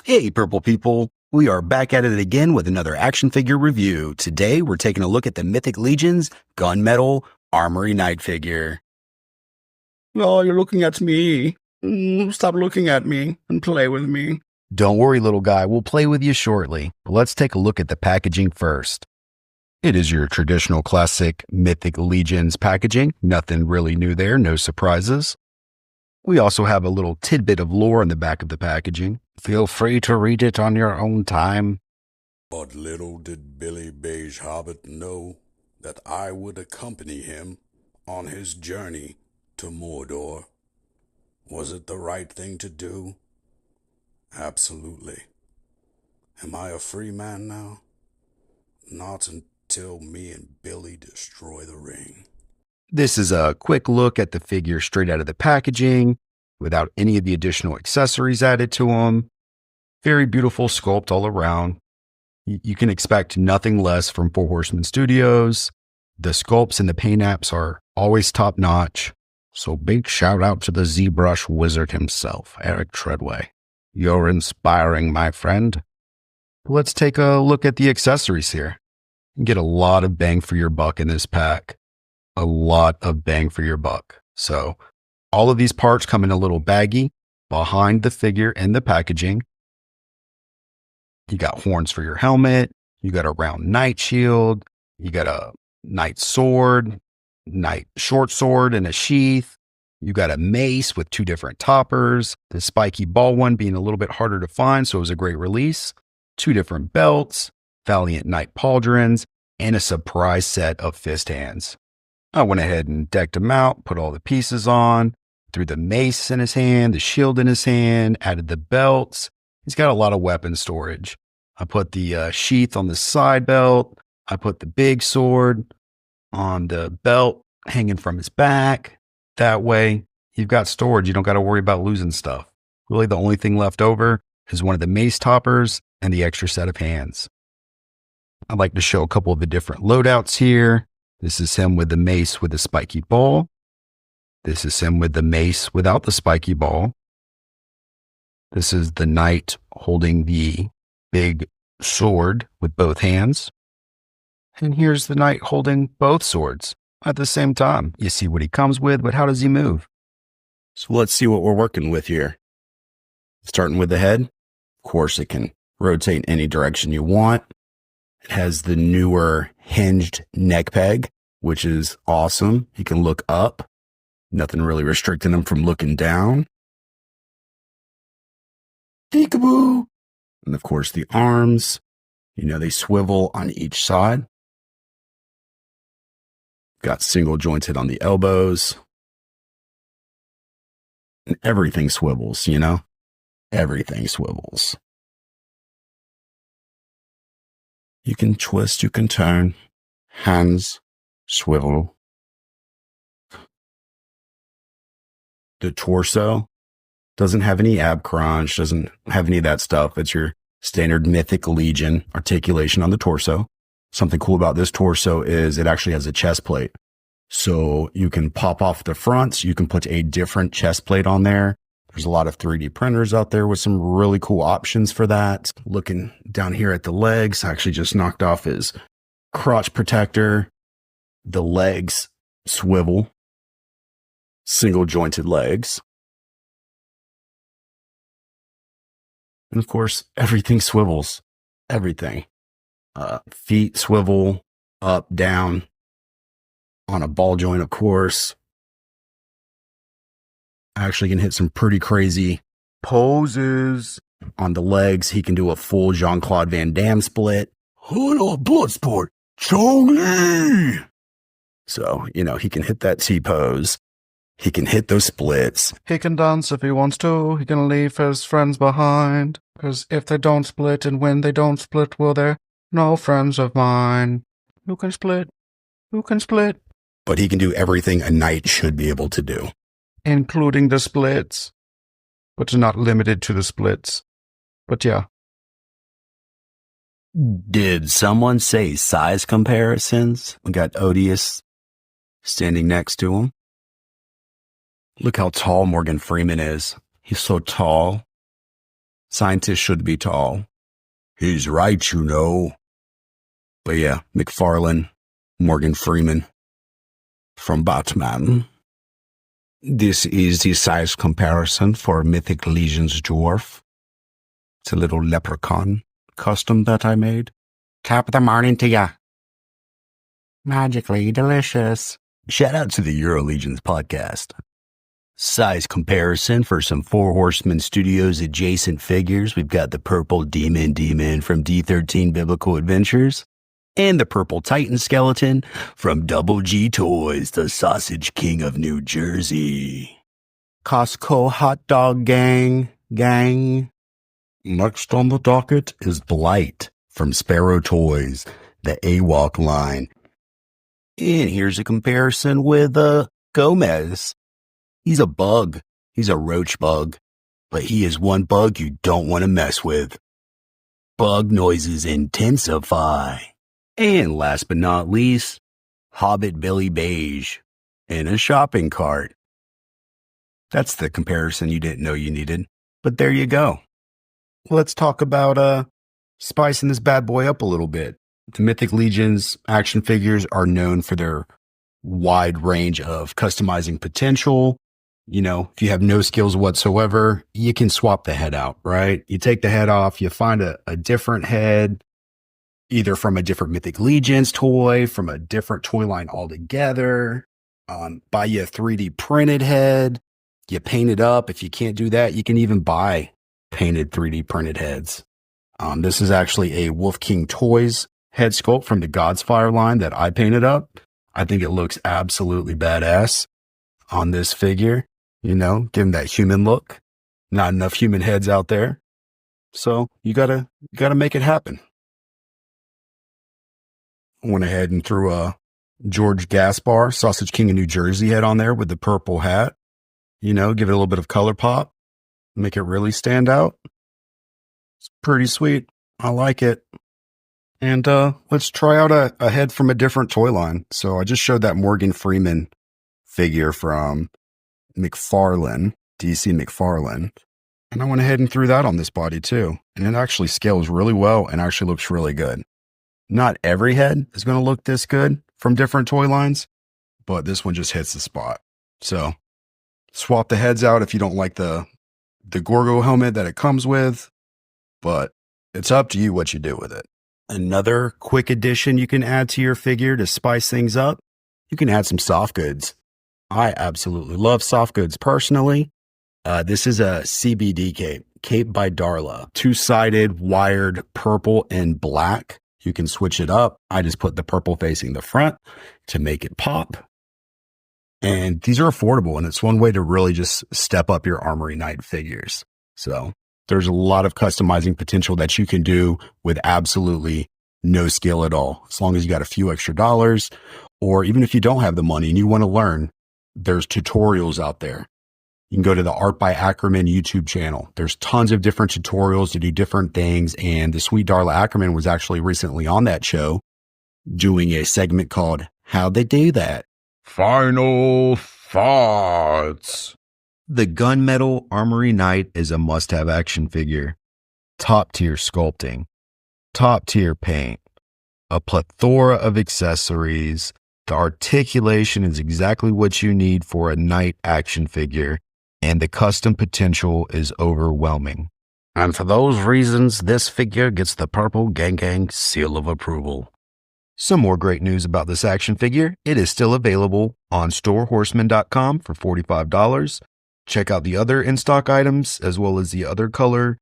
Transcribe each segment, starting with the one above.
Hey, purple people. We are back at it again with another action figure review. Today, we're taking a look at the Mythic Legions Gunmetal Armory Knight figure. Oh, you're looking at me. Stop looking at me and play with me. Don't worry, little guy. We'll play with you shortly. But let's take a look at the packaging first. It is your traditional classic Mythic Legions packaging. Nothing really new there, no surprises. We also have a little tidbit of lore on the back of the packaging. Feel free to read it on your own time. But little did Billy Beige Hobbit know that I would accompany him on his journey to Mordor. Was it the right thing to do? Absolutely. Am I a free man now? Not until me and Billy destroy the ring. This is a quick look at the figure straight out of the packaging without any of the additional accessories added to them. Very beautiful sculpt all around. You can expect nothing less from Four Horsemen Studios. The sculpts and the paint apps are always top notch. So big shout out to the ZBrush wizard himself, Eric Treadway. You're inspiring, my friend. Let's take a look at the accessories here. You can get a lot of bang for your buck in this pack. A lot of bang for your buck. So all of these parts come in a little baggie behind the figure and the packaging. You got horns for your helmet. You got a round knight shield. You got a knight sword, knight short sword and a sheath. You got a mace with two different toppers. The spiky ball one being a little bit harder to find, so it was a great release. Two different belts, Valiant Knight pauldrons, and a surprise set of fist hands. I went ahead and decked him out, put all the pieces on, threw the mace in his hand, the shield in his hand, added the belts. He's got a lot of weapon storage. I put the sheath on the side belt. I put the big sword on the belt hanging from his back. That way, you've got storage. You don't got to worry about losing stuff. Really, the only thing left over is one of the mace toppers and the extra set of hands. I'd like to show a couple of the different loadouts here. This is him with the mace with the spiky ball. This is him with the mace without the spiky ball. This is the knight holding the big sword with both hands. And here's the knight holding both swords at the same time. You see what he comes with, but how does he move? So let's see what we're working with here. Starting with the head. Of course, it can rotate any direction you want. It has the newer hinged neck peg, which is awesome. He can look up. Nothing really restricting him from looking down. Peekaboo! And of course, the arms, they swivel on each side. Got single jointed on the elbows. And everything swivels, Everything swivels. You can twist, you can turn. Hands swivel. The torso doesn't have any ab crunch, doesn't have any of that stuff. It's your standard Mythic Legion articulation on the torso. Something cool about this torso is it actually has a chest plate. So you can pop off the fronts. You can put a different chest plate on there. There's a lot of 3D printers out there with some really cool options for that. Looking down here at the legs, I actually just knocked off his crotch protector. The legs swivel. Single jointed legs. And of course, everything swivels. Everything. Feet swivel up, down. On a ball joint, of course. I actually can hit some pretty crazy poses. On the legs, he can do a full Jean-Claude Van Damme split. Hold on, Bloodsport, Chong Li! So, he can hit that T-pose. He can hit those splits. He can dance if he wants to. He can leave his friends behind. 'Cause if they don't split, and when they don't split, well, they're no friends of mine. Who can split? Who can split? But he can do everything a knight should be able to do. Including the splits. But not limited to the splits. But yeah. Did someone say size comparisons? We got Odious standing next to him. Look how tall Morgan Freeman is. He's so tall. Scientists should be tall. He's right, you know. But yeah, McFarlane, Morgan Freeman from Batman. This is the size comparison for Mythic Legions dwarf. It's a little leprechaun custom that I made. Top of the morning to ya. Magically delicious. Shout out to the Euro Legions podcast. Size comparison for some Four Horsemen Studios adjacent figures. We've got the purple demon from D13 Biblical Adventures and the purple Titan skeleton from Double G Toys, the Sausage King of New Jersey. Costco hot dog gang. Next on the docket is Blight from Sparrow Toys, the AWOC line. And here's a comparison with Gomez. He's a bug. He's a roach bug. But he is one bug you don't want to mess with. Bug noises intensify. And last but not least, Hobbit Billy Beige in a shopping cart. That's the comparison you didn't know you needed. But there you go. Let's talk about spicing this bad boy up a little bit. The Mythic Legions action figures are known for their wide range of customizing potential. You know, if you have no skills whatsoever, you can swap the head out, right? You take the head off, you find a different head, either from a different Mythic Legions toy, from a different toy line altogether. Buy you a 3D printed head, you paint it up. If you can't do that, you can even buy painted 3D printed heads. This is actually a Wolf King Toys head sculpt from the God's Fire line that I painted up. I think it looks absolutely badass on this figure. You know, give him that human look. Not enough human heads out there. So you gotta make it happen. I went ahead and threw a George Gaspar, Sausage King of New Jersey head on there with the purple hat. You know, give it a little bit of color pop. Make it really stand out. It's pretty sweet. I like it. And let's try out a head from a different toy line. So I just showed that Morgan Freeman figure from McFarlane, DC McFarlane. And I went ahead and threw that on this body too. And it actually scales really well and actually looks really good. Not every head is going to look this good from different toy lines, but this one just hits the spot. So swap the heads out if you don't like the Gorgo helmet that it comes with, but it's up to you what you do with it. Another quick addition you can add to your figure to spice things up, you can add some soft goods. I absolutely love soft goods personally. This is a CBD cape by Darla. Two-sided, wired, purple and black. You can switch it up. I just put the purple facing the front to make it pop. And these are affordable, and it's one way to really just step up your Armory Knight figures. So there's a lot of customizing potential that you can do with absolutely no skill at all. As long as you got a few extra dollars, or even if you don't have the money and you want to learn, there's tutorials out there. You can go to the Art by Ackerman YouTube channel. There's tons of different tutorials to do different things. And the sweet Darla Ackerman was actually recently on that show doing a segment called How'd They Do That? Final thoughts. The Gunmetal Armory Knight is a must-have action figure. Top tier sculpting, top tier paint, a plethora of accessories. The articulation is exactly what you need for a knight action figure, and the custom potential is overwhelming. And for those reasons, this figure gets the purple Gang seal of approval. Some more great news about this action figure. It is still available on storehorsemen.com for $45. Check out the other in-stock items as well as the other color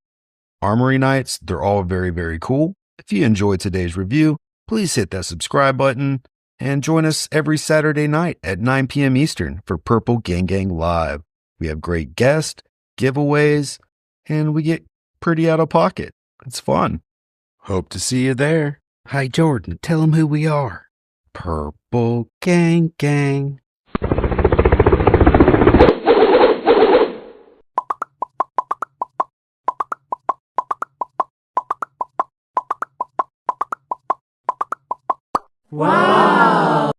Armory Knights. They're all very, very cool. If you enjoyed today's review, please hit that subscribe button and join us every Saturday night at 9 p.m. Eastern for Purple Gang Live. We have great guests, giveaways, and we get pretty out of pocket. It's fun. Hope to see you there. Hi, Jordan. Tell them who we are. Purple Gang.